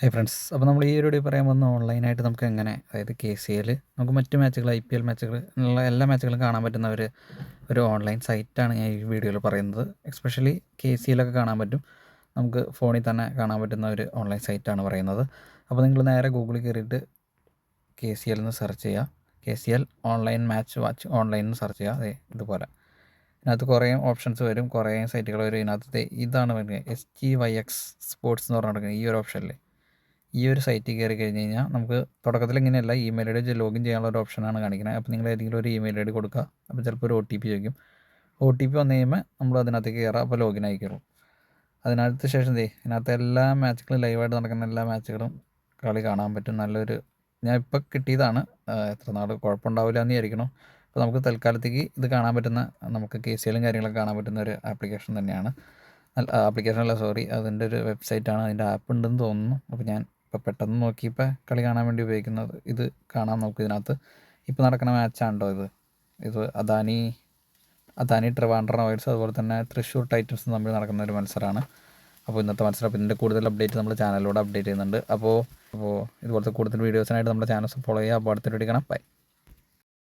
Hi friends, അപ്പോൾ നമ്മൾ ഈ ഒരു വീഡിയോ പറയാൻ പോകുന്ന ഓൺലൈനായിട്ട് നമുക്ക് എങ്ങനെ, അതായത് KCL നമുക്ക് മറ്റ് മാച്ചുകൾ IPL മാച്ചുകൾ ഉള്ള എല്ലാ മാച്ചുകളും കാണാൻ പറ്റുന്ന ഒരു ഓൺലൈൻ സൈറ്റാണ് ഞാൻ ഈ വീഡിയോയിൽ പറയുന്നത്. എസ്പെഷ്യലി KCL ഒക്കെ കാണാൻ പറ്റും, നമുക്ക് ഫോണിൽ തന്നെ കാണാൻ പറ്റുന്ന ഒരു ഓൺലൈൻ സൈറ്റാണ് പറയുന്നത്. അപ്പോൾ നിങ്ങൾ നേരെ ഗൂഗിളിൽ കയറിയിട്ട് KCL എന്ന് സെർച്ച് ചെയ്യുക. KCL online match watch online എന്ന് സെർച്ച് ചെയ്യുക. അതെ, ഇതുപോലെ ഇതിനകത്ത് കുറേ ഓപ്ഷൻസ് വരും, കുറേ സൈറ്റുകൾ വരും. ഇതിനകത്ത് ഇതാണ് വരുന്നത്, SGYX സ്പോർട്സ് എന്ന് പറഞ്ഞിട്ട് ഈ ഒരു ഓപ്ഷനിൽ ഈ ഒരു സൈറ്റിൽ കയറി കഴിഞ്ഞ് കഴിഞ്ഞാൽ നമുക്ക് തുടക്കത്തിൽ ഇങ്ങനെയല്ല, ഇമെയിൽ ഐ ഡി ലോഗിൻ ചെയ്യാനുള്ള ഒരു ഓപ്ഷനാണ് കാണിക്കുന്നത്. അപ്പോൾ നിങ്ങൾ ഏതെങ്കിലും ഒരു ഇമെയിൽ ഐ ഡി കൊടുക്കുക. അപ്പോൾ ചിലപ്പോൾ ഒരു OTP ചോദിക്കും. OTP വന്നു കഴിയുമ്പോൾ നമ്മൾ അതിനകത്തേക്ക് കയറുക. അപ്പോൾ ലോഗിൻ ആയി കയറും. അതിനകത്ത് ശേഷം ഇതിനകത്ത് എല്ലാ മാച്ചുകളും ലൈവായിട്ട് നടക്കുന്ന എല്ലാ മാച്ചുകളും കളി കാണാൻ പറ്റും. ഞാൻ ഇപ്പോൾ കിട്ടിയതാണ്, എത്ര നാൾ കുഴപ്പമുണ്ടാവില്ല എന്ന് വിചാരിക്കണം. അപ്പോൾ നമുക്ക് തൽക്കാലത്തേക്ക് ഇത് കാണാൻ പറ്റുന്ന, നമുക്ക് KCLും കാര്യങ്ങളൊക്കെ കാണാൻ പറ്റുന്ന ഒരു ആപ്ലിക്കേഷൻ തന്നെയാണ്. ആപ്ലിക്കേഷനല്ല, സോറി, അതിൻ്റെ ഒരു വെബ്സൈറ്റാണ്, അതിൻ്റെ ആപ്പ് ഉണ്ടെന്ന് തോന്നുന്നു. അപ്പോൾ ഞാൻ ഇപ്പോൾ പെട്ടെന്ന് നോക്കിയപ്പോൾ കളി കാണാൻ വേണ്ടി ഉപയോഗിക്കുന്നത് ഇത് കാണാം. നമുക്ക് ഇതിനകത്ത് ഇപ്പോൾ നടക്കുന്ന മാച്ചാണല്ലോ ഇത് അദാനി ട്രിവാൻഡ്രം റോയൽസ് അതുപോലെ തന്നെ തൃശ്ശൂർ ടൈറ്റൻസും തമ്മിൽ നടക്കുന്ന ഒരു മത്സരമാണ്. അപ്പോൾ ഇന്നത്തെ മത്സരം, അപ്പോൾ ഇതിൻ്റെ കൂടുതൽ അപ്ഡേറ്റ് നമ്മൾ ചാനലിലൂടെ അപ്ഡേറ്റ് ചെയ്യുന്നുണ്ട്. അപ്പോൾ ഇതുപോലത്തെ കൂടുതൽ വീഡിയോസിനായിട്ട് നമ്മുടെ ചാനൽ ഫോളോ ചെയ്യുക. അപ്പോൾ അടുത്തൊരു വീഡിയോ കാണാം. ബൈ.